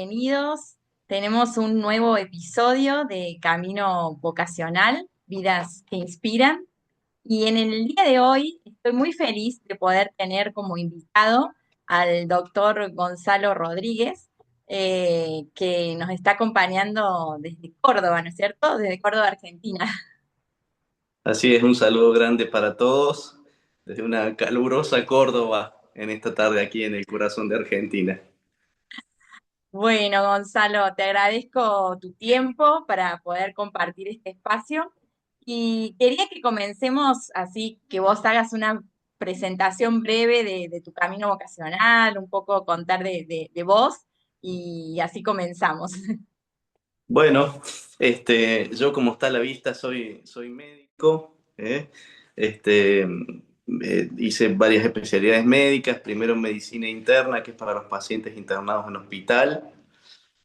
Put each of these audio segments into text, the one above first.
bienvenidos. Tenemos un nuevo episodio de Camino Vocacional, Vidas que Inspiran. Y en el día de hoy estoy muy feliz de poder tener como invitado al doctor Gonzalo Rodríguez, que nos está acompañando desde Córdoba, ¿no es cierto? Desde Córdoba, Argentina. Así es, un saludo grande para todos desde una calurosa Córdoba en esta tarde aquí en el corazón de Argentina. Bueno, Gonzalo, te agradezco tu tiempo para poder compartir este espacio y quería que comencemos así, que vos hagas una presentación breve de tu camino vocacional, un poco contar de vos y así comenzamos. Bueno, yo como está a la vista soy médico, ¿eh? Hice varias especialidades médicas, primero medicina interna, que es para los pacientes internados en hospital,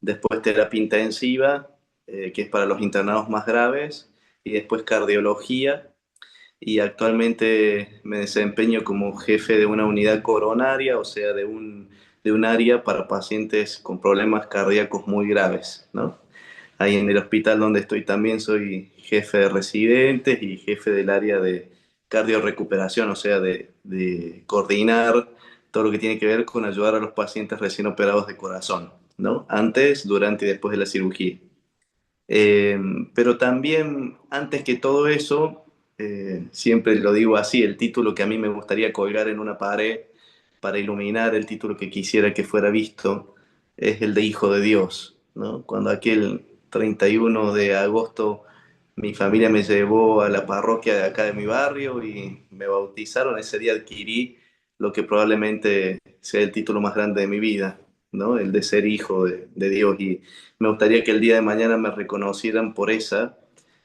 después terapia intensiva, que es para los internados más graves, y después cardiología. Y actualmente me desempeño como jefe de una unidad coronaria, o sea, de un área para pacientes con problemas cardíacos muy graves, ¿no? Ahí en el hospital donde estoy también soy jefe de residentes y jefe del área de cardiorrecuperación, o sea, de coordinar todo lo que tiene que ver con ayudar a los pacientes recién operados de corazón, ¿no? Antes, durante y después de la cirugía. Eh, pero también, antes que todo eso, siempre lo digo así, el título que a mí me gustaría colgar en una pared para iluminar el título que quisiera que fuera visto es el de Hijo de Dios, ¿no? Cuando aquel 31 de agosto mi familia me llevó a la parroquia de acá de mi barrio y me bautizaron, ese día adquirí lo que probablemente sea el título más grande de mi vida, ¿no? El de ser hijo de Dios. Y me gustaría que el día de mañana me reconocieran por esa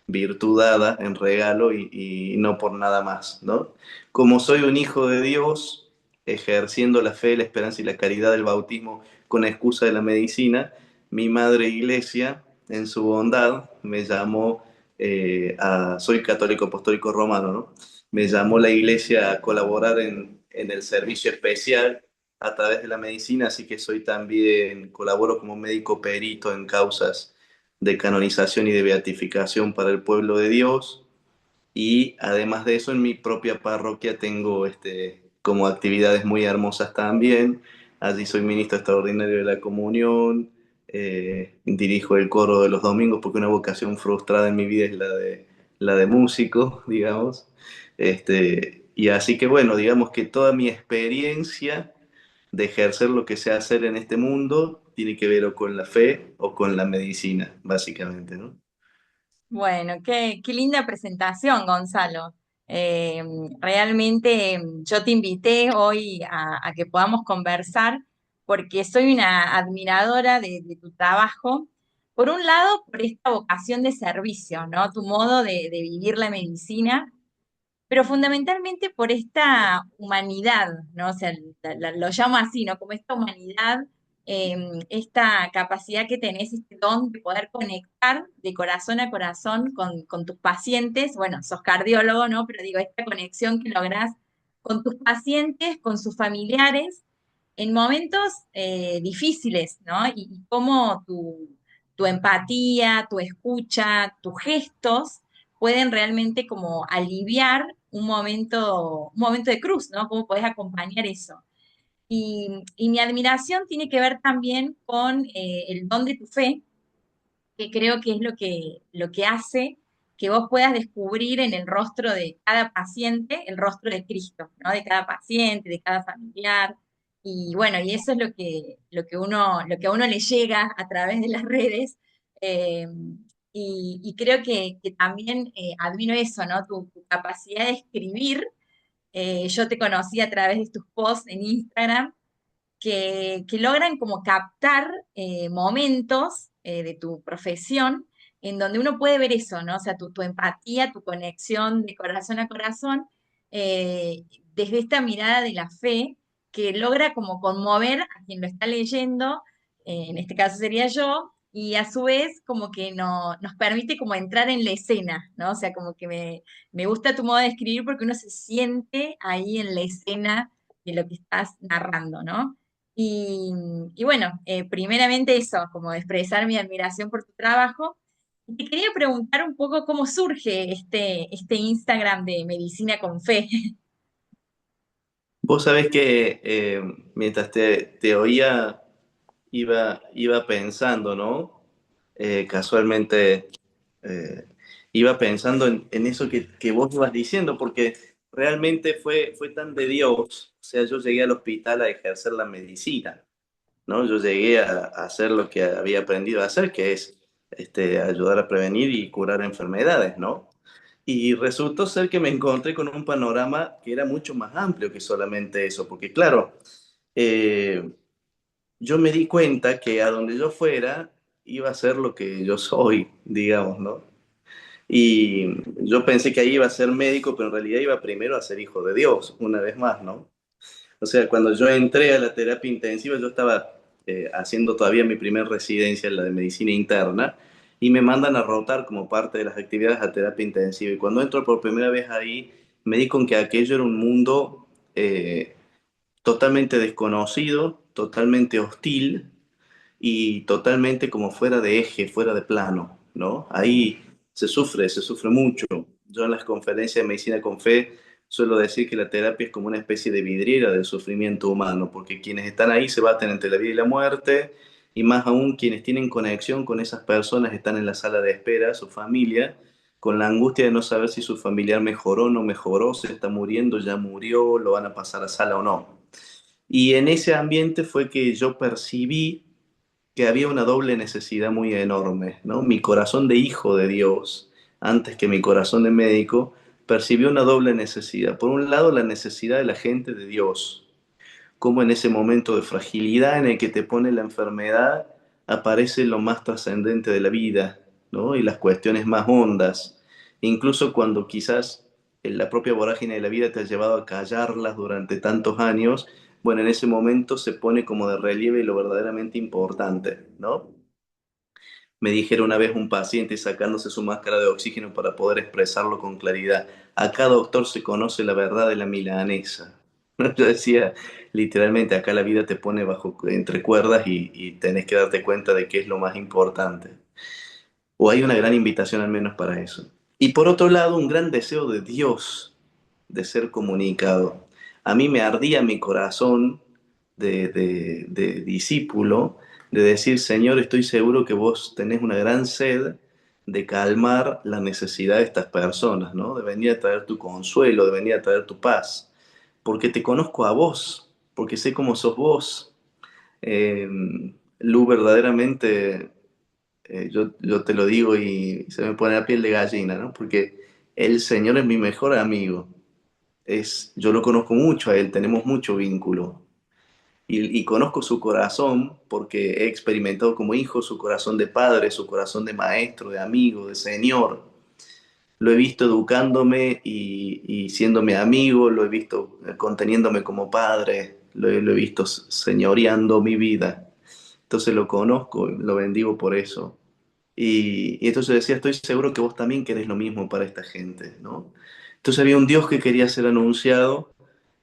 virtud dada en regalo y no por nada más, ¿no? Como soy un hijo de Dios, ejerciendo la fe, la esperanza y la caridad del bautismo con excusa de la medicina, mi madre iglesia, en su bondad, me llamó soy católico apostólico romano, ¿no? Me llamó la iglesia a colaborar en el servicio especial a través de la medicina, así que soy también, colaboro como médico perito en causas de canonización y de beatificación para el pueblo de Dios. Y además de eso, en mi propia parroquia tengo como actividades muy hermosas también. Allí soy ministro extraordinario de la comunión, dirijo el coro de los domingos porque una vocación frustrada en mi vida es la de músico, digamos. Y así que bueno, digamos que toda mi experiencia de ejercer lo que sé hacer en este mundo tiene que ver o con la fe o con la medicina, básicamente, ¿no? Bueno, qué linda presentación, Gonzalo. Eh, Realmente yo te invité hoy a que podamos conversar porque soy una admiradora de tu trabajo. Por un lado, por esta vocación de servicio, ¿no? Tu modo de vivir la medicina, pero fundamentalmente por esta humanidad, ¿no? O sea, lo llamo así, ¿no? Como esta humanidad, esta capacidad que tenés, este don de poder conectar de corazón a corazón con tus pacientes. Bueno, sos cardiólogo, ¿no? Pero digo, esta conexión que lográs con tus pacientes, con sus familiares, en momentos difíciles, ¿no? Y cómo tu empatía, tu escucha, tus gestos pueden realmente como aliviar un momento de cruz, ¿no? ¿Cómo podés acompañar eso? Y mi admiración tiene que ver también con el don de tu fe, que creo que es lo que hace que vos puedas descubrir en el rostro de cada paciente el rostro de Cristo, ¿no? De cada paciente, de cada familiar. Y bueno, y eso es lo que a uno le llega a través de las redes. eh, y creo que también admiro eso, ¿no? Tu capacidad de escribir. Yo te conocí a través de tus posts en Instagram que logran como captar momentos de tu profesión en donde uno puede ver eso, ¿no? O sea, tu empatía, tu conexión de corazón a corazón, eh, desde esta mirada de la fe que logra como conmover a quien lo está leyendo, en este caso sería yo, y a su vez como que nos permite como entrar en la escena, ¿no? O sea, como que me gusta tu modo de escribir porque uno se siente ahí en la escena de lo que estás narrando, ¿no? Y, y bueno, primeramente eso, como expresar mi admiración por tu trabajo. Y te quería preguntar un poco cómo surge este Instagram de Medicina con Fe. Vos sabés que mientras te oía, iba pensando, ¿no? Casualmente iba pensando en eso que vos ibas diciendo, porque realmente fue tan de Dios. O sea, yo llegué al hospital a ejercer la medicina, ¿no? Yo llegué a hacer lo que había aprendido a hacer, que es ayudar a prevenir y curar enfermedades, ¿no? Y resultó ser que me encontré con un panorama que era mucho más amplio que solamente eso, porque claro, eh, yo me di cuenta que a donde yo fuera iba a ser lo que yo soy, digamos, ¿no? Y yo pensé que ahí iba a ser médico, pero en realidad iba primero a ser hijo de Dios, una vez más, ¿no? O sea, cuando yo entré a la terapia intensiva, yo estaba haciendo todavía mi primera residencia, la de medicina interna, y me mandan a rotar como parte de las actividades a terapia intensiva. Y cuando entro por primera vez ahí, me di con que aquello era un mundo totalmente desconocido, totalmente hostil, y totalmente como fuera de eje, fuera de plano, ¿no? Ahí se sufre mucho. Yo en las conferencias de medicina con fe suelo decir que la terapia es como una especie de vidriera del sufrimiento humano, porque quienes están ahí se baten entre la vida y la muerte, y más aún quienes tienen conexión con esas personas están en la sala de espera, su familia, con la angustia de no saber si su familiar mejoró o no mejoró, se está muriendo, ya murió, lo van a pasar a sala o no. Y en ese ambiente fue que yo percibí que había una doble necesidad muy enorme, ¿no? Mi corazón de hijo de Dios, antes que mi corazón de médico, percibió una doble necesidad. Por un lado, la necesidad de la gente de Dios, como en ese momento de fragilidad en el que te pone la enfermedad, aparece lo más trascendente de la vida, ¿no? Y las cuestiones más hondas, incluso cuando quizás en la propia vorágine de la vida te ha llevado a callarlas durante tantos años, bueno, en ese momento se pone como de relieve lo verdaderamente importante, ¿no? Me dijera una vez un paciente sacándose su máscara de oxígeno para poder expresarlo con claridad. Acá, doctor, se conoce la verdad de la milanesa. Yo decía, literalmente, acá la vida te pone bajo, entre cuerdas y tenés que darte cuenta de qué es lo más importante. O hay una gran invitación al menos para eso. Y por otro lado, un gran deseo de Dios de ser comunicado. A mí me ardía mi corazón de discípulo de decir, Señor, estoy seguro que vos tenés una gran sed de calmar la necesidad de estas personas, ¿no? De venir a traer tu consuelo, de venir a traer tu paz, porque te conozco a vos, porque sé cómo sos vos. Eh, Lu, verdaderamente yo te lo digo y se me pone la piel de gallina, ¿no? Porque el Señor es mi mejor amigo. Yo lo conozco mucho a Él, tenemos mucho vínculo. Y conozco su corazón porque he experimentado como hijo su corazón de padre, su corazón de maestro, de amigo, de Señor. Lo he visto educándome y siendo mi amigo, lo he visto conteniéndome como padre, lo he visto señoreando mi vida. Entonces lo conozco, lo bendigo por eso. Y entonces decía, estoy seguro que vos también querés lo mismo para esta gente, ¿no? Entonces había un Dios que quería ser anunciado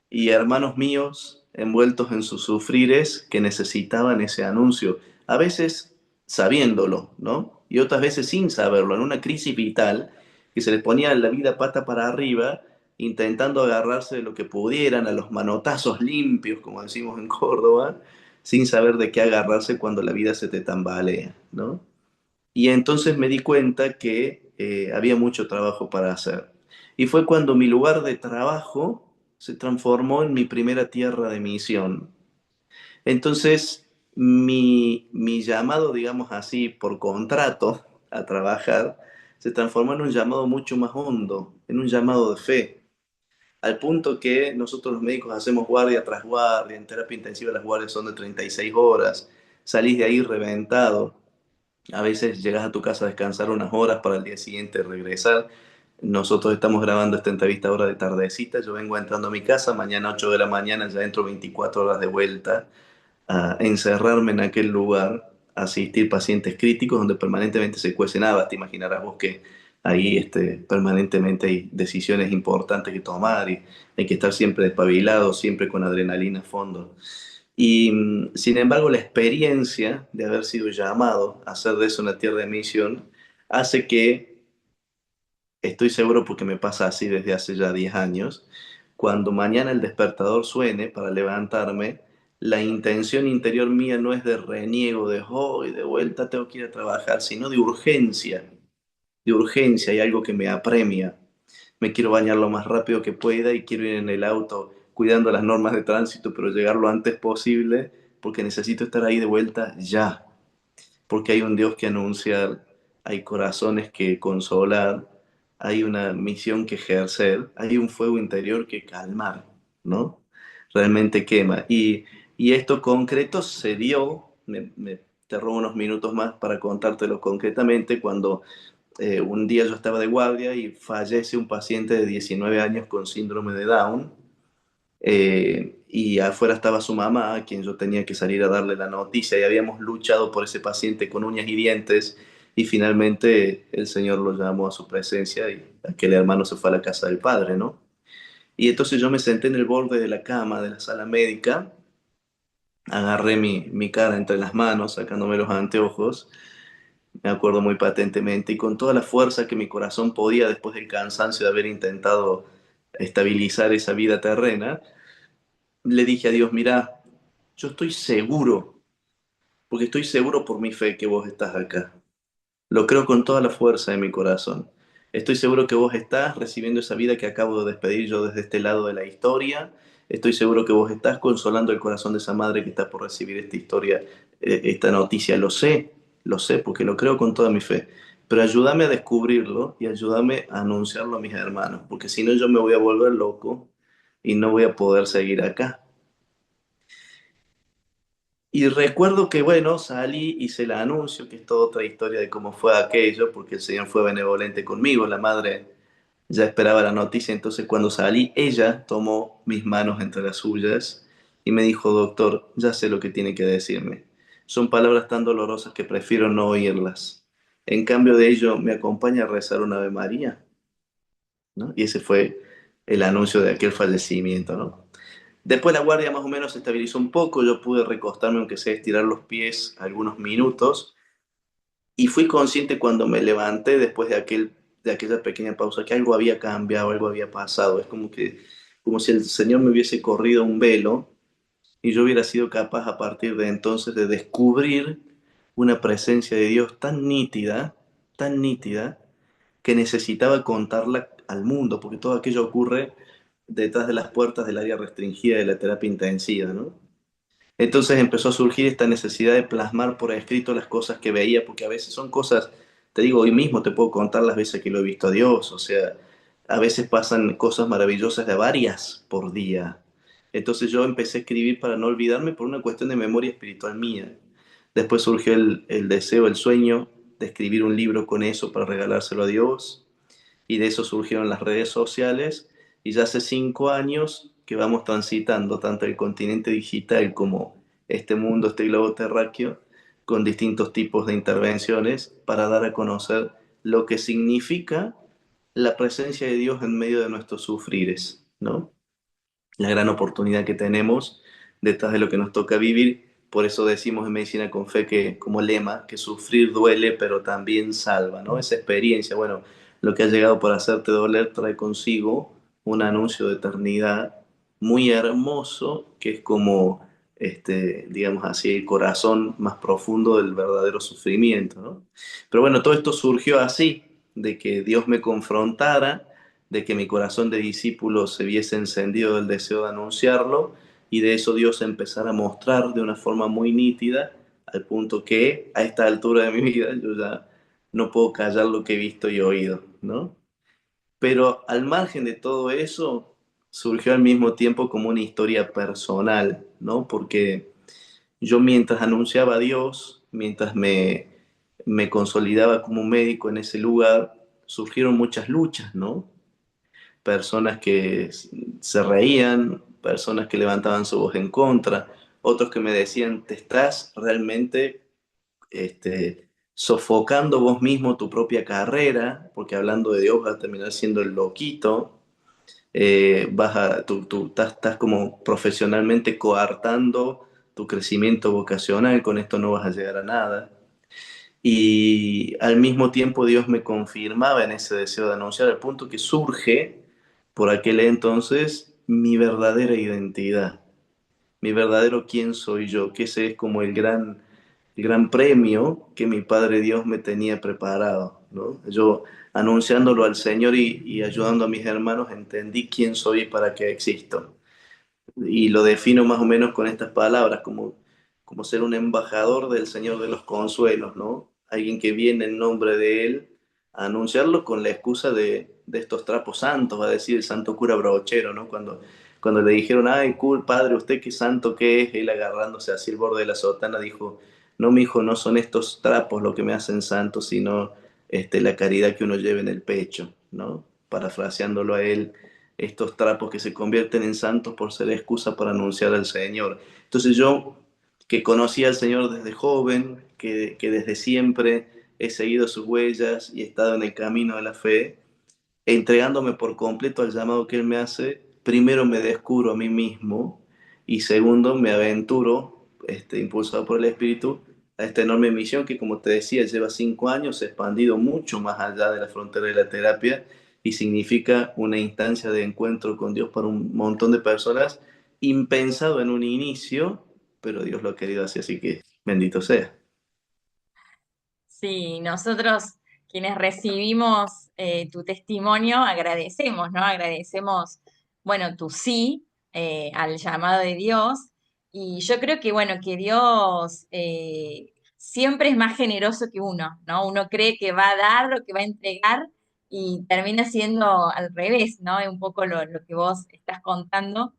y hermanos míos envueltos en sus sufrires que necesitaban ese anuncio, a veces sabiéndolo, ¿no? Y otras veces sin saberlo, en una crisis vital que se les ponía la vida pata para arriba, intentando agarrarse de lo que pudieran, a los manotazos limpios, como decimos en Córdoba, sin saber de qué agarrarse cuando la vida se te tambalea, ¿no? Y entonces me di cuenta que había mucho trabajo para hacer. Y fue cuando mi lugar de trabajo se transformó en mi primera tierra de misión. Entonces, mi llamado, digamos así, por contrato a trabajar, se transformó en un llamado mucho más hondo, en un llamado de fe, al punto que nosotros los médicos hacemos guardia tras guardia, en terapia intensiva las guardias son de 36 horas, salís de ahí reventado, a veces llegas a tu casa a descansar unas horas para el día siguiente regresar. Nosotros estamos grabando esta entrevista ahora de tardecita. Yo vengo entrando a mi casa, mañana 8 de la mañana ya entro 24 horas de vuelta a encerrarme en aquel lugar, a asistir pacientes críticos donde permanentemente se cuecen habas. Te imaginarás vos que ahí permanentemente hay decisiones importantes que tomar y hay que estar siempre despabilado, siempre con adrenalina a fondo. Y sin embargo, la experiencia de haber sido llamado a hacer de eso una tierra de misión hace que, estoy seguro porque me pasa así desde hace ya 10 años, cuando mañana el despertador suene para levantarme, la intención interior mía no es de reniego, de hoy de vuelta tengo que ir a trabajar, sino de urgencia, hay algo que me apremia. Me quiero bañar lo más rápido que pueda y quiero ir en el auto cuidando las normas de tránsito, pero llegar lo antes posible porque necesito estar ahí de vuelta ya, porque hay un Dios que anunciar, hay corazones que consolar, hay una misión que ejercer, hay un fuego interior que calmar, ¿no? Realmente quema. Y esto concreto se dio, te robo unos minutos más para contártelo concretamente, cuando un día yo estaba de guardia y fallece un paciente de 19 años con síndrome de Down, y afuera estaba su mamá, a quien yo tenía que salir a darle la noticia, y habíamos luchado por ese paciente con uñas y dientes, y finalmente el Señor lo llamó a su presencia y aquel hermano se fue a la casa del padre, ¿no? Y entonces yo me senté en el borde de la cama de la sala médica, agarré mi cara entre las manos, sacándome los anteojos, me acuerdo muy patentemente, y con toda la fuerza que mi corazón podía después del cansancio de haber intentado estabilizar esa vida terrena, le dije a Dios, mira, yo estoy seguro, porque estoy seguro por mi fe que vos estás acá. Lo creo con toda la fuerza de mi corazón. Estoy seguro que vos estás recibiendo esa vida que acabo de despedir yo desde este lado de la historia. Estoy seguro que vos estás consolando el corazón de esa madre que está por recibir esta historia, esta noticia. Lo sé, porque lo creo con toda mi fe. Pero ayúdame a descubrirlo y ayúdame a anunciarlo a mis hermanos, porque si no yo me voy a volver loco y no voy a poder seguir acá. Y recuerdo que, bueno, salí, hice el anuncio, que es toda otra historia de cómo fue aquello, porque el Señor fue benevolente conmigo, la madre ya esperaba la noticia, entonces cuando salí, ella tomó mis manos entre las suyas y me dijo, doctor, ya sé lo que tiene que decirme. Son palabras tan dolorosas que prefiero no oírlas. En cambio de ello, me acompaña a rezar una Ave María, ¿no? Y ese fue el anuncio de aquel fallecimiento, ¿no? Después la guardia más o menos se estabilizó un poco, yo pude recostarme aunque sea estirar los pies algunos minutos y fui consciente cuando me levanté después de aquella pequeña pausa que algo había cambiado, algo había pasado. Es como si el Señor me hubiese corrido un velo y yo hubiera sido capaz a partir de entonces de descubrir una presencia de Dios tan nítida, que necesitaba contarla al mundo, porque todo aquello ocurre detrás de las puertas del área restringida de la terapia intensiva, ¿no? Entonces empezó a surgir esta necesidad de plasmar por escrito las cosas que veía, porque a veces son cosas, te digo, hoy mismo te puedo contar las veces que lo he visto a Dios, o sea, a veces pasan cosas maravillosas de varias por día. Entonces yo empecé a escribir para no olvidarme por una cuestión de memoria espiritual mía. Después surgió el deseo, el sueño de escribir un libro con eso para regalárselo a Dios, y de eso surgieron las redes sociales, y ya hace 5 años que vamos transitando tanto el continente digital como este mundo, este globo terráqueo, con distintos tipos de intervenciones para dar a conocer lo que significa la presencia de Dios en medio de nuestros sufrires, ¿no? La gran oportunidad que tenemos detrás de lo que nos toca vivir. Por eso decimos en Medicina con Fe, que como lema, que sufrir duele, pero también salva, ¿no? Esa experiencia, bueno, lo que ha llegado por hacerte doler trae consigo un anuncio de eternidad muy hermoso, que es como, digamos así, el corazón más profundo del verdadero sufrimiento, ¿no? Pero bueno, todo esto surgió así, de que Dios me confrontara, de que mi corazón de discípulo se viese encendido del deseo de anunciarlo, y de eso Dios empezara a mostrar de una forma muy nítida, al punto que a esta altura de mi vida yo ya no puedo callar lo que he visto y oído, ¿no? Pero al margen de todo eso, surgió al mismo tiempo como una historia personal, ¿no? Porque yo mientras anunciaba a Dios, mientras me consolidaba como médico en ese lugar, surgieron muchas luchas, ¿no? Personas que se reían, personas que levantaban su voz en contra, otros que me decían, te estás realmente sofocando vos mismo tu propia carrera, porque hablando de Dios vas a terminar siendo el loquito, tú estás como profesionalmente coartando tu crecimiento vocacional, con esto no vas a llegar a nada. Y al mismo tiempo Dios me confirmaba en ese deseo de anunciar, al punto que surge por aquel entonces mi verdadera identidad, mi verdadero quién soy yo, que ese es como el gran premio que mi Padre Dios me tenía preparado, ¿no? Yo anunciándolo al Señor y ayudando a mis hermanos, entendí quién soy y para qué existo. Y lo defino más o menos con estas palabras, como ser un embajador del Señor de los Consuelos, ¿no? Alguien que viene en nombre de Él a anunciarlo con la excusa de estos trapos santos, va a decir el santo cura brochero, ¿no? Cuando le dijeron, ay, padre, ¿usted qué santo que es? Él agarrándose así el borde de la sotana dijo, no, mi hijo, no son estos trapos lo que me hacen santo, sino la caridad que uno lleva en el pecho, ¿no? Parafraseándolo a él, estos trapos que se convierten en santos por ser excusa para anunciar al Señor. Entonces yo, que conocí al Señor desde joven, que desde siempre he seguido sus huellas y he estado en el camino de la fe, entregándome por completo al llamado que Él me hace, primero me descubro a mí mismo y segundo me aventuro, impulsado por el Espíritu, a esta enorme misión que, como te decía, lleva 5 años, se ha expandido mucho más allá de la frontera de la terapia y significa una instancia de encuentro con Dios para un montón de personas, impensado en un inicio, pero Dios lo ha querido así que bendito sea. Sí, nosotros quienes recibimos tu testimonio agradecemos, ¿no? Agradecemos, bueno, tu sí al llamado de Dios. Y yo creo que, bueno, que Dios siempre es más generoso que uno, ¿no? Uno cree que va a dar o que va a entregar y termina siendo al revés, ¿no? Es un poco lo que vos estás contando.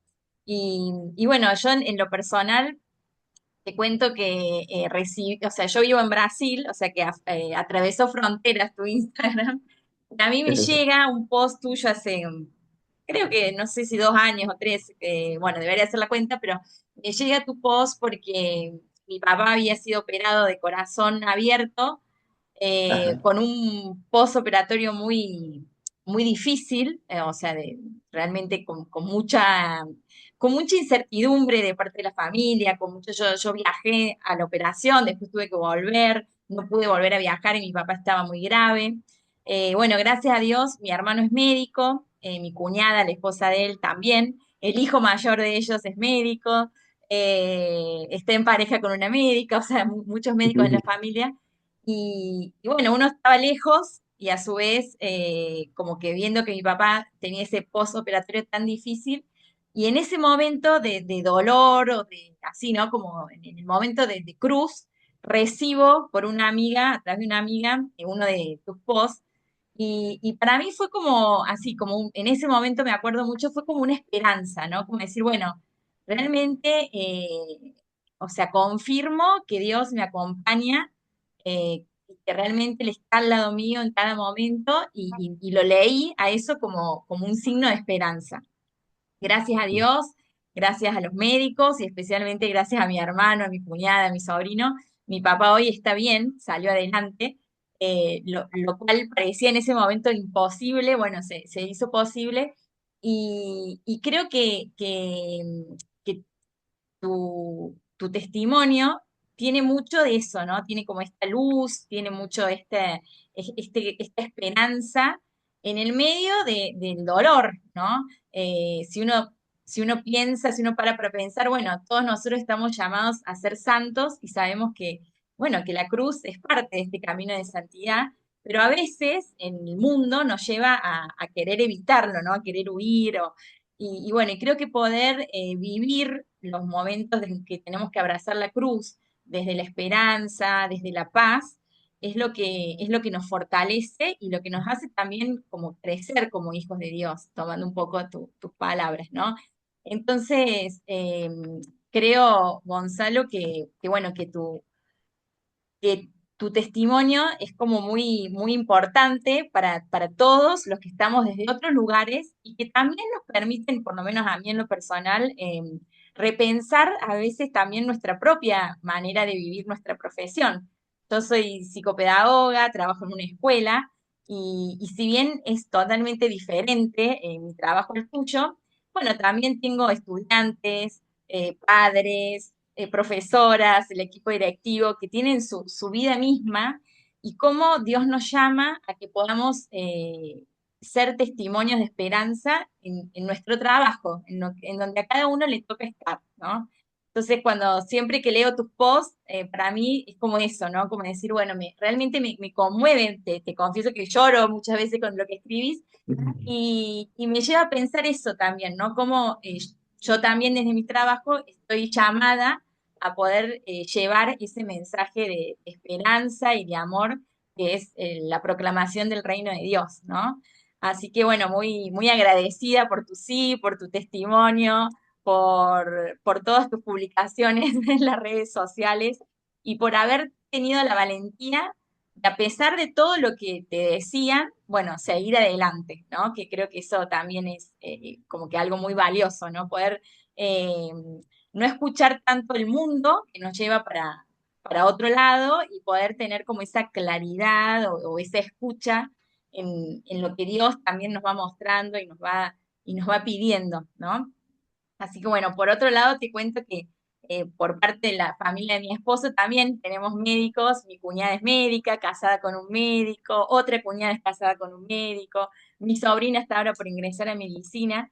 Y bueno, yo en lo personal te cuento que recibí, o sea, yo vivo en Brasil, o sea que atravesó fronteras tu Instagram. Y a mí me llega un post tuyo hace, creo que no sé si 2 años o tres, bueno, debería hacer la cuenta, pero me llega tu post porque mi papá había sido operado de corazón abierto Ajá. con un postoperatorio muy difícil, o sea, realmente con mucha incertidumbre de parte de la familia, yo viajé a la operación, después tuve que volver, no pude volver a viajar y mi papá estaba muy grave. Bueno, gracias a Dios, mi hermano es médico, mi cuñada, la esposa de él también, el hijo mayor de ellos es médico, está en pareja con una médica, o sea, muchos médicos en la familia. Y bueno, uno estaba lejos y a su vez como que viendo que mi papá tenía ese postoperatorio tan difícil y en ese momento de dolor o de así, ¿no? Como en el momento de cruz, recibo por una amiga, a través de una amiga, uno de tus posts y para mí fue como así, en ese momento me acuerdo mucho, fue como una esperanza, ¿no? Como decir, bueno, realmente, o sea, confirmo que Dios me acompaña que realmente Él está al lado mío en cada momento y lo leí a eso como un signo de esperanza. Gracias a Dios, gracias a los médicos y especialmente gracias a mi hermano, a mi cuñada, a mi sobrino, mi papá hoy está bien, salió adelante, lo cual parecía en ese momento imposible, bueno, se hizo posible y creo que tu testimonio tiene mucho de eso, ¿no? Tiene como esta luz, tiene mucho esta esperanza en el medio del dolor, ¿no? Si uno piensa, si uno para pensar, bueno, todos nosotros estamos llamados a ser santos y sabemos que, bueno, que la cruz es parte de este camino de santidad, pero a veces en el mundo nos lleva a querer evitarlo, ¿no? A querer huir y bueno, y creo que poder vivir los momentos en que tenemos que abrazar la cruz desde la esperanza, desde la paz, es lo que nos fortalece y lo que nos hace también como crecer como hijos de Dios, tomando un poco tus palabras, ¿no? Entonces, creo, Gonzalo, que bueno, que tu testimonio es como muy importante para todos los que estamos desde otros lugares y que también nos permiten, por lo menos a mí en lo personal, repensar a veces también nuestra propia manera de vivir nuestra profesión. Yo soy psicopedagoga, trabajo en una escuela y si bien es totalmente diferente mi trabajo al tuyo, bueno, también tengo estudiantes, padres, profesoras, el equipo directivo, que tienen su vida misma y cómo Dios nos llama a que podamos ser testimonios de esperanza en nuestro trabajo, en donde a cada uno le toca estar, ¿no? Entonces, siempre que leo tus posts, para mí es como eso, ¿no? Como decir, bueno, realmente me conmueve, te confieso que lloro muchas veces con lo que escribís, y me lleva a pensar eso también, ¿no? Como yo también desde mi trabajo estoy llamada a poder llevar ese mensaje de esperanza y de amor que es la proclamación del reino de Dios, ¿no? Así que bueno, muy agradecida por tu sí, por tu testimonio, por todas tus publicaciones en las redes sociales y por haber tenido la valentía de, a pesar de todo lo que te decían, bueno, seguir adelante, ¿no? Que creo que eso también es como que algo muy valioso, ¿no? Poder eh, no escuchar tanto el mundo que nos lleva para otro lado y poder tener como esa claridad o esa escucha en lo que Dios también nos va mostrando y nos va pidiendo, ¿no? Así que bueno, por otro lado te cuento que por parte de la familia de mi esposo también tenemos médicos, mi cuñada es médica, casada con un médico, otra cuñada es casada con un médico, mi sobrina está ahora por ingresar a medicina,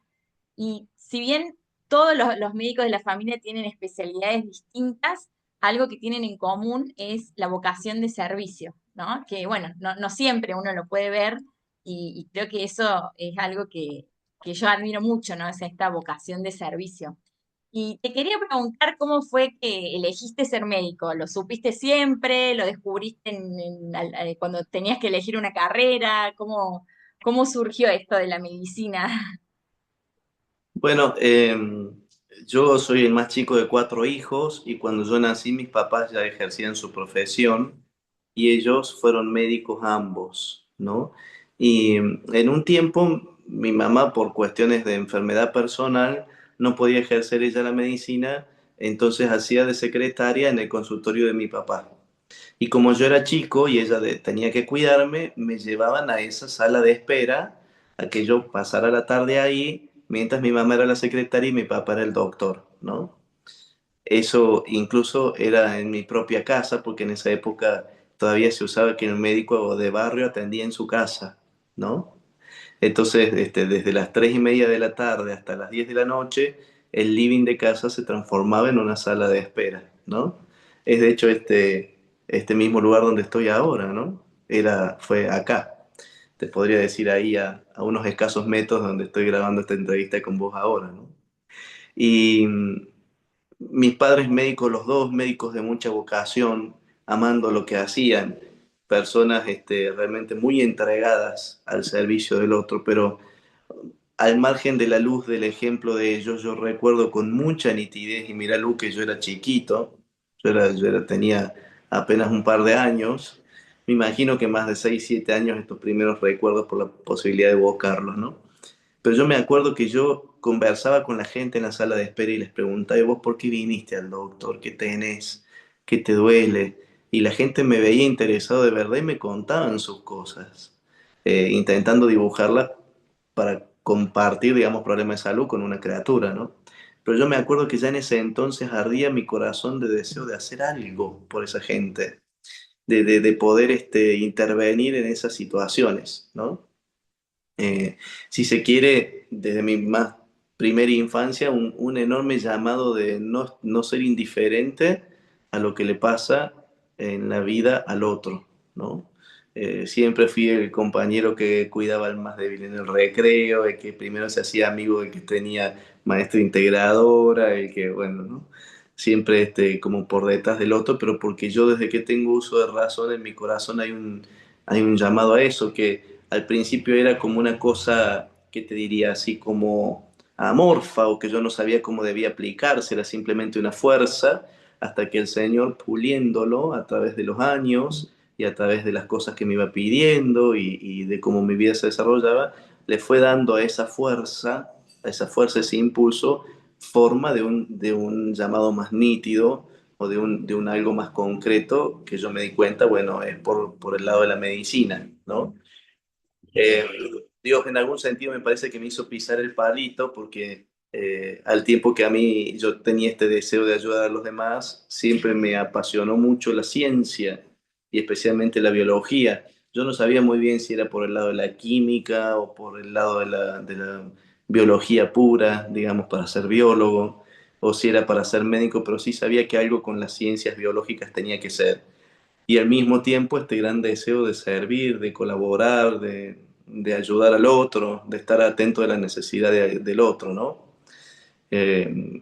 y si bien todos los médicos de la familia tienen especialidades distintas, algo que tienen en común es la vocación de servicio, ¿no? Que bueno, no siempre uno lo puede ver y creo que eso es algo que yo admiro mucho, ¿no? Es esta vocación de servicio. Y te quería preguntar cómo fue que elegiste ser médico. ¿Lo supiste siempre? ¿Lo descubriste cuando tenías que elegir una carrera? ¿Cómo surgió esto de la medicina? Bueno, yo soy el más chico de cuatro hijos y cuando yo nací mis papás ya ejercían su profesión y ellos fueron médicos ambos, ¿no? Y en un tiempo mi mamá por cuestiones de enfermedad personal no podía ejercer ella la medicina, entonces hacía de secretaria en el consultorio de mi papá. Y como yo era chico y ella tenía que cuidarme, me llevaban a esa sala de espera a que yo pasara la tarde ahí, mientras mi mamá era la secretaria y mi papá era el doctor, ¿no? Eso incluso era en mi propia casa, porque en esa época todavía se usaba que el médico de barrio atendía en su casa, ¿no? Entonces, desde las 3:30 de la tarde hasta las 10 de la noche, el living de casa se transformaba en una sala de espera, ¿no? Es de hecho este mismo lugar donde estoy ahora, ¿no? Fue acá. Te podría decir ahí a unos escasos metros donde estoy grabando esta entrevista con vos ahora, ¿no? Y mis padres médicos, los dos médicos de mucha vocación, amando lo que hacían, personas realmente muy entregadas al servicio del otro, pero al margen de la luz del ejemplo de ellos, yo recuerdo con mucha nitidez, y mira Lu, que yo era chiquito, tenía apenas un par de años, me imagino que más de 6 7 años estos primeros recuerdos por la posibilidad de evocarlos, ¿no? Pero yo me acuerdo que yo conversaba con la gente en la sala de espera y les preguntaba, ¿y vos por qué viniste al doctor? ¿Qué tenés? ¿Qué te duele? Y la gente me veía interesado de verdad y me contaban sus cosas, intentando dibujarlas para compartir, digamos, problemas de salud con una criatura, ¿no? Pero yo me acuerdo que ya en ese entonces ardía mi corazón de deseo de hacer algo por esa gente, de poder intervenir en esas situaciones, ¿no? Si se quiere, desde mi más primera infancia, un enorme llamado de no ser indiferente a lo que le pasa en la vida al otro, ¿no? Siempre fui el compañero que cuidaba al más débil en el recreo, el que primero se hacía amigo del que tenía maestra integradora, el que, bueno, ¿no? Siempre como por detrás del otro, pero porque yo desde que tengo uso de razón en mi corazón hay un llamado a eso que al principio era como una cosa, ¿qué te diría? Así como amorfa o que yo no sabía cómo debía aplicarse, era simplemente una fuerza, hasta que el Señor puliéndolo a través de los años y a través de las cosas que me iba pidiendo y de cómo mi vida se desarrollaba, le fue dando a ese impulso, forma de un llamado más nítido o de un algo más concreto que yo me di cuenta, bueno, es por el lado de la medicina, ¿no? Eh, Dios en algún sentido me parece que me hizo pisar el palito porque Al tiempo que a mí yo tenía este deseo de ayudar a los demás, siempre me apasionó mucho la ciencia y especialmente la biología. Yo no sabía muy bien si era por el lado de la química o por el lado de la biología pura, digamos, para ser biólogo, o si era para ser médico, pero sí sabía que algo con las ciencias biológicas tenía que ser. Y al mismo tiempo este gran deseo de servir, de colaborar, de ayudar al otro, de estar atento a la necesidad del otro, ¿no? Eh,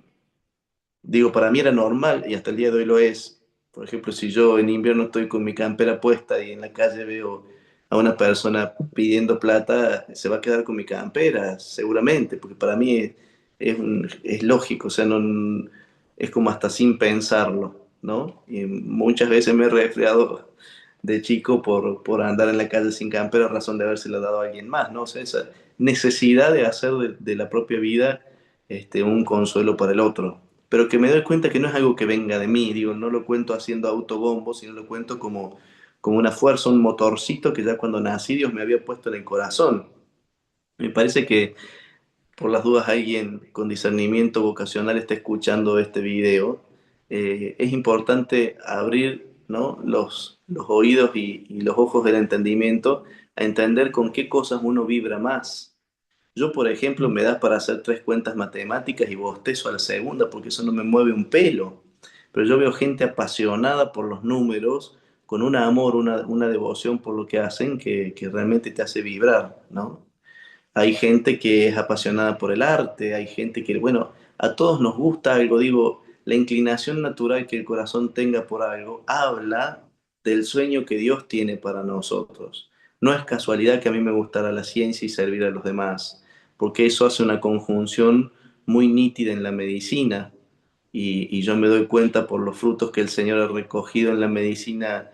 Digo, para mí era normal y hasta el día de hoy lo es. Por ejemplo, si yo en invierno estoy con mi campera puesta y en la calle veo a una persona pidiendo plata, se va a quedar con mi campera, seguramente, porque para mí es lógico, o sea, no, es como hasta sin pensarlo, ¿no? Y muchas veces me he resfriado de chico por andar en la calle sin campera a razón de habérsela dado a alguien más, ¿no? O sea, esa necesidad de hacer de la propia vida un consuelo para el otro, pero que me doy cuenta que no es algo que venga de mí, digo, no lo cuento haciendo autobombo, sino lo cuento como una fuerza, un motorcito que ya cuando nací Dios me había puesto en el corazón. Me parece que por las dudas alguien con discernimiento vocacional está escuchando este video. Es importante abrir, ¿no?, los oídos y los ojos del entendimiento a entender con qué cosas uno vibra más. Yo, por ejemplo, me das para hacer tres cuentas matemáticas y bostezo a la segunda porque eso no me mueve un pelo. Pero yo veo gente apasionada por los números, con un amor, una devoción por lo que hacen que realmente te hace vibrar, ¿no? Hay gente que es apasionada por el arte, hay gente que, bueno, a todos nos gusta algo, digo, la inclinación natural que el corazón tenga por algo habla del sueño que Dios tiene para nosotros. No es casualidad que a mí me gustara la ciencia y servir a los demás, porque eso hace una conjunción muy nítida en la medicina y yo me doy cuenta por los frutos que el Señor ha recogido en la medicina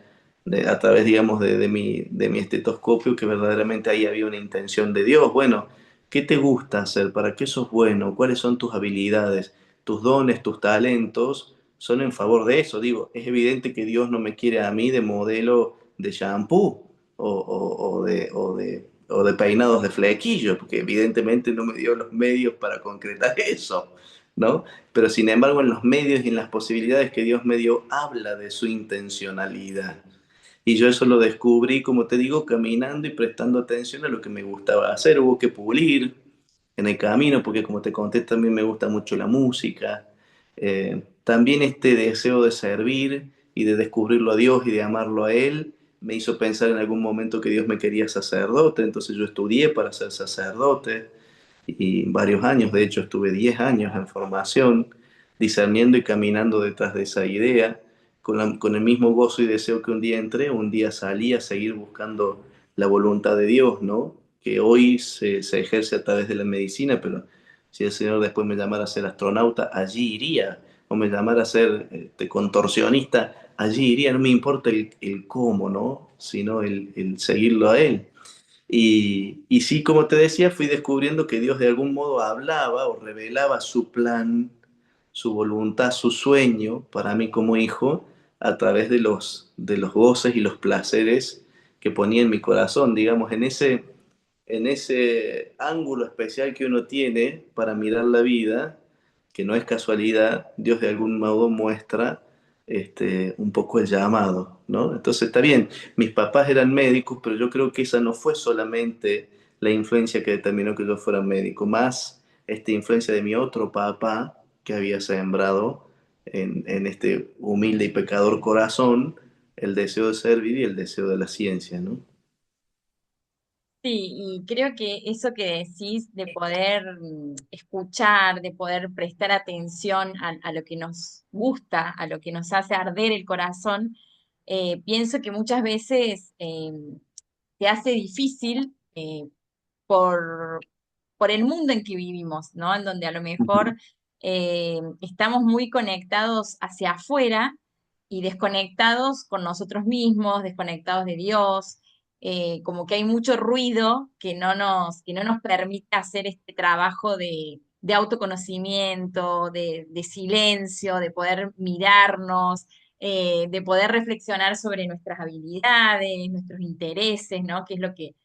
a través, digamos, de mi estetoscopio, que verdaderamente ahí había una intención de Dios. Bueno, ¿qué te gusta hacer? ¿Para qué sos bueno? ¿Cuáles son tus habilidades? Tus dones, tus talentos son en favor de eso. Digo, es evidente que Dios no me quiere a mí de modelo de shampoo o de peinados de flequillo, porque evidentemente no me dio los medios para concretar eso, ¿no? Pero sin embargo, en los medios y en las posibilidades que Dios me dio, habla de su intencionalidad. Y yo eso lo descubrí, como te digo, caminando y prestando atención a lo que me gustaba hacer. Hubo que pulir en el camino, porque como te conté, también me gusta mucho la música. También este deseo de servir y de descubrirlo a Dios y de amarlo a Él me hizo pensar en algún momento que Dios me quería sacerdote, entonces yo estudié para ser sacerdote y varios años, de hecho estuve 10 años en formación, discerniendo y caminando detrás de esa idea, con el mismo gozo y deseo que un día entré, un día salí a seguir buscando la voluntad de Dios, ¿no? Que hoy se ejerce a través de la medicina, pero si el Señor después me llamara a ser astronauta, allí iría, o me llamara a ser contorsionista, allí iría, no me importa el cómo, ¿no? Sino el seguirlo a Él. Y sí, como te decía, fui descubriendo que Dios de algún modo hablaba o revelaba su plan, su voluntad, su sueño para mí como hijo a través de los goces y los placeres que ponía en mi corazón, digamos, en ese ángulo especial que uno tiene para mirar la vida, que no es casualidad, Dios de algún modo muestra un poco el llamado, ¿no? Entonces está bien, mis papás eran médicos, pero yo creo que esa no fue solamente la influencia que determinó que yo fuera médico, más esta influencia de mi otro papá que había sembrado en este humilde y pecador corazón el deseo de servir y el deseo de la ciencia, ¿no? Sí, y creo que eso que decís de poder escuchar, de poder prestar atención a lo que nos gusta, a lo que nos hace arder el corazón, pienso que muchas veces te hace difícil por el mundo en que vivimos, ¿no? En donde a lo mejor estamos muy conectados hacia afuera y desconectados con nosotros mismos, desconectados de Dios, como que hay mucho ruido que no nos permite hacer este trabajo de autoconocimiento, de silencio, de poder mirarnos, de poder reflexionar sobre nuestras habilidades, nuestros intereses, ¿no? Que es lo que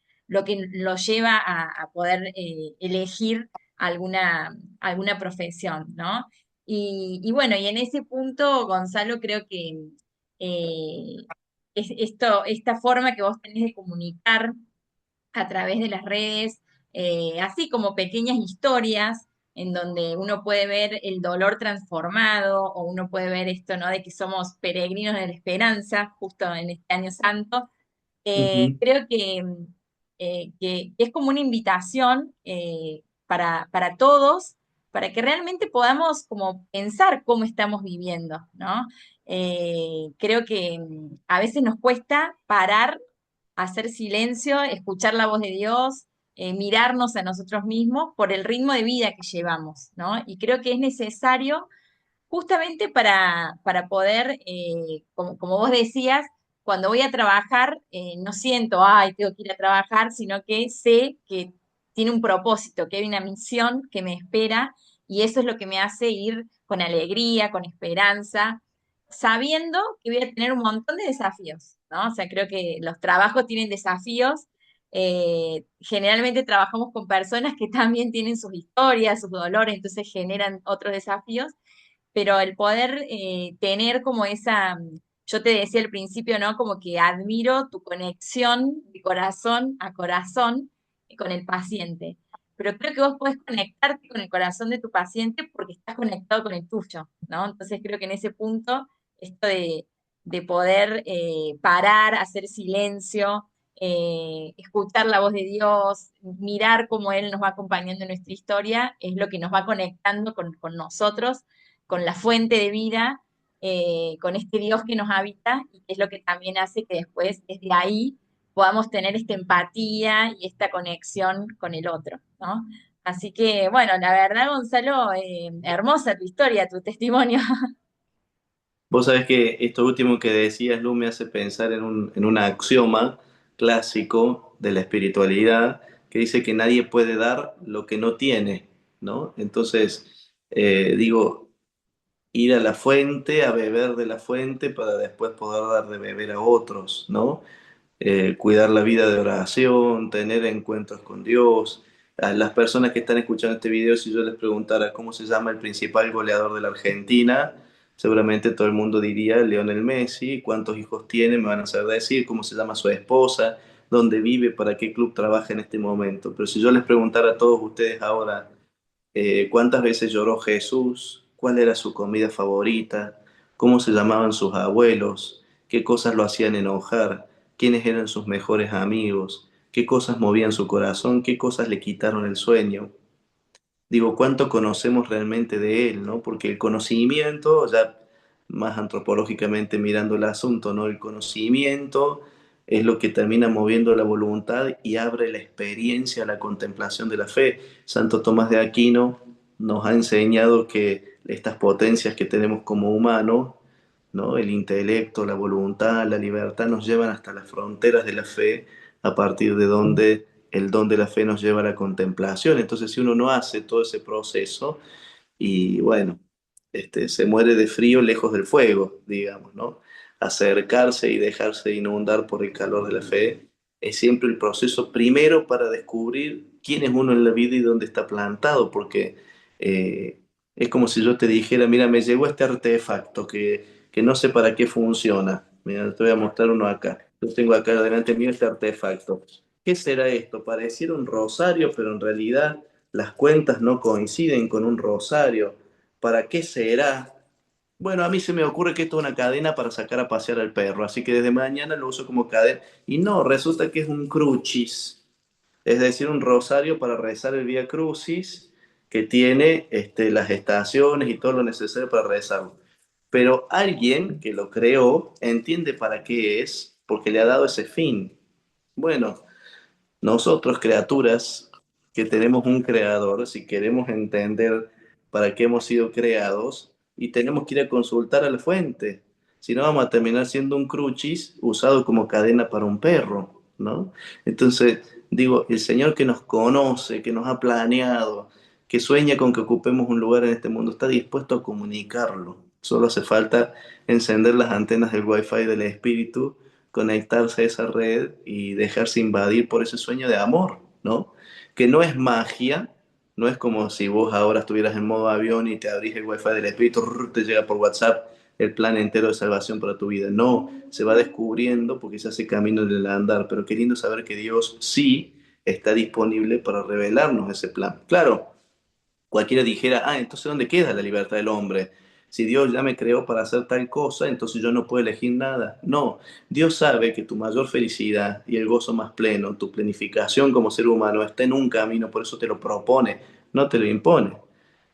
lo lleva a poder elegir alguna profesión, ¿no? Y bueno, y en ese punto, Gonzalo, creo que eh, esta forma que vos tenés de comunicar a través de las redes, así como pequeñas historias en donde uno puede ver el dolor transformado o uno puede ver esto, ¿no? De que somos peregrinos de la esperanza, justo en este año santo. Ujú. Creo que es como una invitación para todos, para que realmente podamos como pensar cómo estamos viviendo, ¿no? Creo que a veces nos cuesta parar, hacer silencio, escuchar la voz de Dios, mirarnos a nosotros mismos por el ritmo de vida que llevamos, ¿no? Y creo que es necesario justamente para poder, como vos decías, cuando voy a trabajar, no siento, ay, tengo que ir a trabajar, sino que sé que tiene un propósito, que hay una misión que me espera y eso es lo que me hace ir con alegría, con esperanza, sabiendo que voy a tener un montón de desafíos, ¿no? O sea, creo que los trabajos tienen desafíos. Generalmente trabajamos con personas que también tienen sus historias, sus dolores, entonces generan otros desafíos, pero el poder tener como yo te decía al principio, ¿no? Como que admiro tu conexión de corazón a corazón con el paciente. Pero creo que vos podés conectarte con el corazón de tu paciente porque estás conectado con el tuyo, ¿no? Entonces creo que en ese punto, esto de poder parar, hacer silencio, escuchar la voz de Dios, mirar cómo Él nos va acompañando en nuestra historia, es lo que nos va conectando con nosotros, con la fuente de vida, con este Dios que nos habita y que es lo que también hace que después desde ahí podamos tener esta empatía y esta conexión con el otro, ¿no? Así que, bueno, la verdad, Gonzalo, hermosa tu historia, tu testimonio. Vos sabés que esto último que decías, Lu, me hace pensar en un axioma clásico de la espiritualidad que dice que nadie puede dar lo que no tiene, ¿no? Entonces, digo, ir a la fuente, a beber de la fuente para después poder dar de beber a otros, ¿no? Cuidar la vida de oración, tener encuentros con Dios. A las personas que están escuchando este video, si yo les preguntara cómo se llama el principal goleador de la Argentina, seguramente todo el mundo diría Lionel Messi. ¿Cuántos hijos tiene? Me van a saber decir cómo se llama su esposa, dónde vive, para qué club trabaja en este momento. Pero si yo les preguntara a todos ustedes ahora, cuántas veces lloró Jesús, cuál era su comida favorita, cómo se llamaban sus abuelos, qué cosas lo hacían enojar, quiénes eran sus mejores amigos, qué cosas movían su corazón, qué cosas le quitaron el sueño. Digo, ¿cuánto conocemos realmente de él, no? Porque el conocimiento, ya más antropológicamente mirando el asunto, ¿no? El conocimiento es lo que termina moviendo la voluntad y abre la experiencia, la contemplación de la fe. Santo Tomás de Aquino nos ha enseñado que estas potencias que tenemos como humanos, ¿no? El intelecto, la voluntad, la libertad, nos llevan hasta las fronteras de la fe, a partir de donde el don de la fe nos lleva a la contemplación. Entonces, si uno no hace todo ese proceso, y bueno, se muere de frío lejos del fuego, digamos, ¿no? Acercarse y dejarse inundar por el calor de la fe es siempre el proceso primero para descubrir quién es uno en la vida y dónde está plantado, porque eh, es como si yo te dijera, mira, me llegó este artefacto que no sé para qué funciona. Mira, te voy a mostrar uno acá. Yo tengo acá delante mío este artefacto. ¿Qué será esto? Pareciera un rosario, pero en realidad las cuentas no coinciden con un rosario. ¿Para qué será? Bueno, a mí se me ocurre que esto es una cadena para sacar a pasear al perro, así que desde mañana lo uso como cadena. Y no, resulta que es un crucis, es decir, un rosario para rezar el Vía Crucis, que tiene las estaciones y todo lo necesario para rezarlo. Pero alguien que lo creó entiende para qué es, porque le ha dado ese fin. Bueno, nosotros, criaturas que tenemos un creador, si queremos entender para qué hemos sido creados, y tenemos que ir a consultar a la fuente. Si no, vamos a terminar siendo un crucis usado como cadena para un perro, ¿no? Entonces, digo, el Señor que nos conoce, que nos ha planeado, que sueña con que ocupemos un lugar en este mundo, está dispuesto a comunicarlo. Solo hace falta encender las antenas del Wi-Fi del espíritu, conectarse a esa red y dejarse invadir por ese sueño de amor, ¿no? Que no es magia, No es como si vos ahora estuvieras en modo avión y te abrís el wifi del Espíritu, te llega por WhatsApp el plan entero de salvación para tu vida. No, se va descubriendo porque se hace camino en el andar, pero queriendo saber que Dios sí está disponible para revelarnos ese plan. Claro, cualquiera dijera, entonces ¿dónde queda la libertad del hombre? Si Dios ya me creó para hacer tal cosa, entonces yo no puedo elegir nada. No, Dios sabe que tu mayor felicidad y el gozo más pleno, tu planificación como ser humano está en un camino, por eso te lo propone, no te lo impone.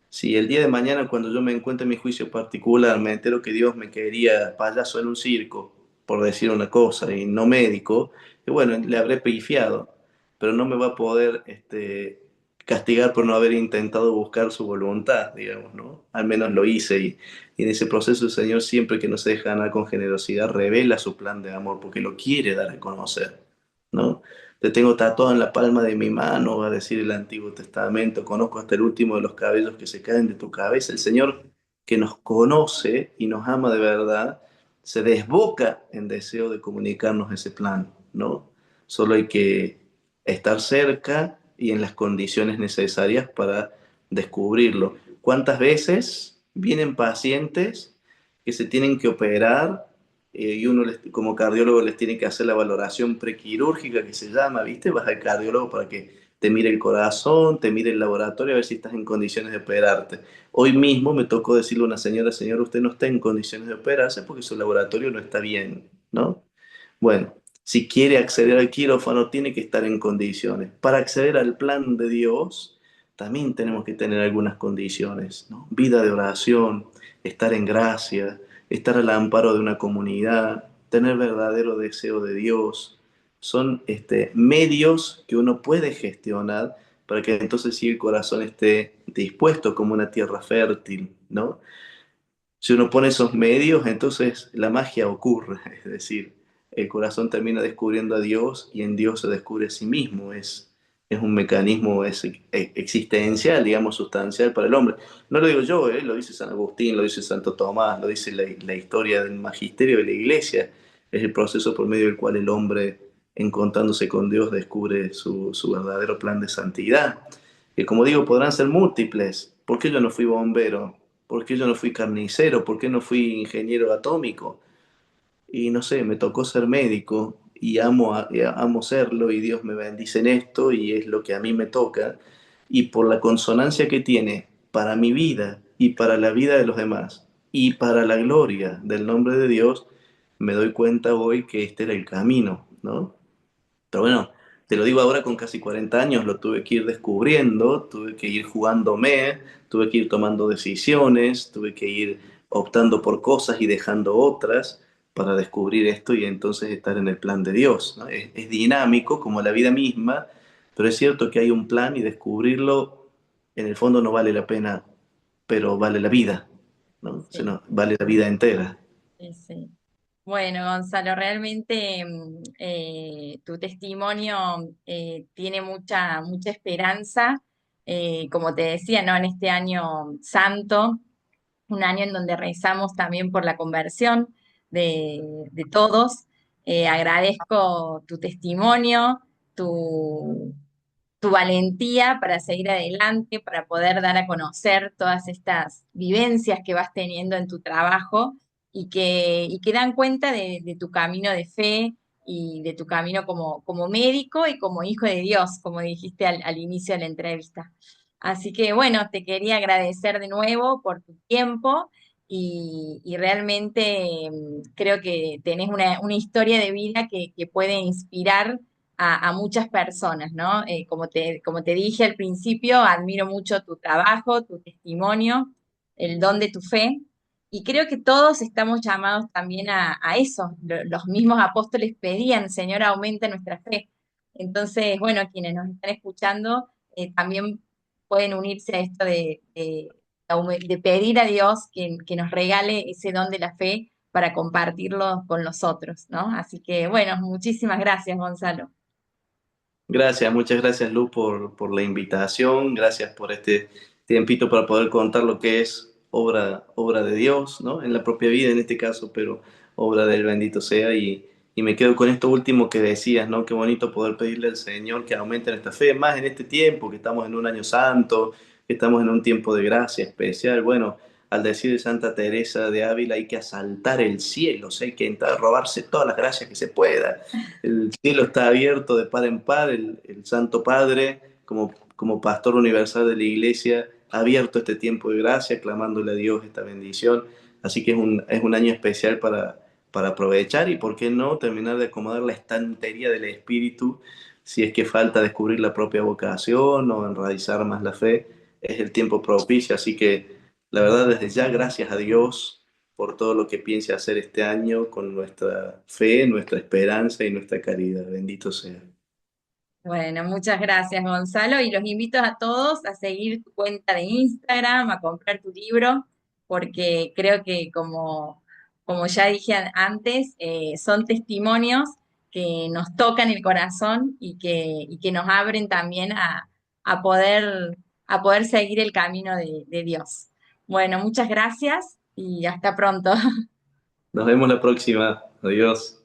Si el día de mañana, cuando yo me encuentre en mi juicio particular, me entero que Dios me quería payaso en un circo, por decir una cosa, y no médico, y bueno, le habré pifiado, pero no me va a poder castigar por no haber intentado buscar su voluntad, digamos, ¿no? Al menos lo hice, y en ese proceso el Señor, siempre que nos deja ganar con generosidad, revela su plan de amor, porque lo quiere dar a conocer, ¿no? Te tengo tatuado en la palma de mi mano, va a decir el Antiguo Testamento. Conozco hasta el último de los cabellos que se caen de tu cabeza. El Señor, que nos conoce y nos ama de verdad, se desboca en deseo de comunicarnos ese plan, ¿no? Solo hay que estar cerca y en las condiciones necesarias para descubrirlo. ¿Cuántas veces vienen pacientes que se tienen que operar, y uno como cardiólogo les tiene que hacer la valoración prequirúrgica que se llama, ¿viste? Vas al cardiólogo para que te mire el corazón, te mire el laboratorio a ver si estás en condiciones de operarte? Hoy mismo me tocó decirle a una señora, señor, usted no está en condiciones de operarse porque su laboratorio no está bien, ¿no? Bueno, si quiere acceder al quirófano, tiene que estar en condiciones. Para acceder al plan de Dios, también tenemos que tener algunas condiciones, ¿no? Vida de oración, estar en gracia, estar al amparo de una comunidad, tener verdadero deseo de Dios. Son medios que uno puede gestionar para que entonces sí el corazón esté dispuesto como una tierra fértil, ¿no? Si uno pone esos medios, entonces la magia ocurre, es decir, el corazón termina descubriendo a Dios y en Dios se descubre a sí mismo. Es un mecanismo existencial, digamos, sustancial para el hombre. No lo digo yo, lo dice San Agustín, lo dice Santo Tomás, lo dice la historia del magisterio de la Iglesia. Es el proceso por medio del cual el hombre, encontrándose con Dios, descubre su verdadero plan de santidad. Que como digo, podrán ser múltiples. ¿Por qué yo no fui bombero? ¿Por qué yo no fui carnicero? ¿Por qué no fui ingeniero atómico? Y no sé, me tocó ser médico y amo serlo y Dios me bendice en esto y es lo que a mí me toca. Y por la consonancia que tiene para mi vida y para la vida de los demás y para la gloria del nombre de Dios, me doy cuenta hoy que este era el camino, ¿no? Pero bueno, te lo digo ahora con casi 40 años, lo tuve que ir descubriendo, tuve que ir jugándome, tuve que ir tomando decisiones, tuve que ir optando por cosas y dejando otras para descubrir esto y entonces estar en el plan de Dios, ¿no? Es dinámico como la vida misma, pero es cierto que hay un plan y descubrirlo en el fondo no vale la pena, pero vale la vida, ¿no? Sí, Vale la vida entera. sí, sí. Bueno, Gonzalo, realmente tu testimonio tiene mucha esperanza. Como te decía, ¿no? En este año santo, un año en donde rezamos también por la conversión de todos. Agradezco tu testimonio, tu, tu valentía para seguir adelante, para poder dar a conocer todas estas vivencias que vas teniendo en tu trabajo y que dan cuenta de tu camino de fe y de tu camino como médico y como hijo de Dios, como dijiste al inicio de la entrevista. Así que bueno, te quería agradecer de nuevo por tu tiempo y realmente creo que tenés una historia de vida que puede inspirar a muchas personas, ¿no? Como te dije al principio, admiro mucho tu trabajo, tu testimonio, el don de tu fe, y creo que todos estamos llamados también a eso. Los mismos apóstoles pedían, Señor, aumenta nuestra fe. Entonces, bueno, quienes nos están escuchando también pueden unirse a esto de pedir a Dios que nos regale ese don de la fe para compartirlo con los otros, ¿no? Así que, bueno, muchísimas gracias, Gonzalo. Gracias, muchas gracias Lu por la invitación, gracias por este tiempito para poder contar lo que es obra de Dios, ¿no? En la propia vida en este caso, pero obra del bendito sea y Y me quedo con esto último que decías, ¿no? Qué bonito poder pedirle al Señor que aumente nuestra fe, más en este tiempo, que estamos en un año santo, que estamos en un tiempo de gracia especial. Bueno, al decir de Santa Teresa de Ávila, hay que asaltar el cielo, o sea, hay que entrar a robarse todas las gracias que se pueda. El cielo está abierto de par en par, el Santo Padre, como pastor universal de la Iglesia, ha abierto este tiempo de gracia, clamándole a Dios esta bendición. Así que es un año especial para aprovechar y, ¿por qué no?, terminar de acomodar la estantería del espíritu si es que falta descubrir la propia vocación o enraizar más la fe. Es el tiempo propicio, así que la verdad desde ya gracias a Dios por todo lo que piense hacer este año con nuestra fe, nuestra esperanza y nuestra caridad. Bendito sea. Bueno, muchas gracias, Gonzalo, y los invito a todos a seguir tu cuenta de Instagram, a comprar tu libro, porque creo que como ya dije antes, son testimonios que nos tocan el corazón y que nos abren también a poder, a poder seguir el camino de Dios. Bueno, muchas gracias y hasta pronto. Nos vemos la próxima. Adiós.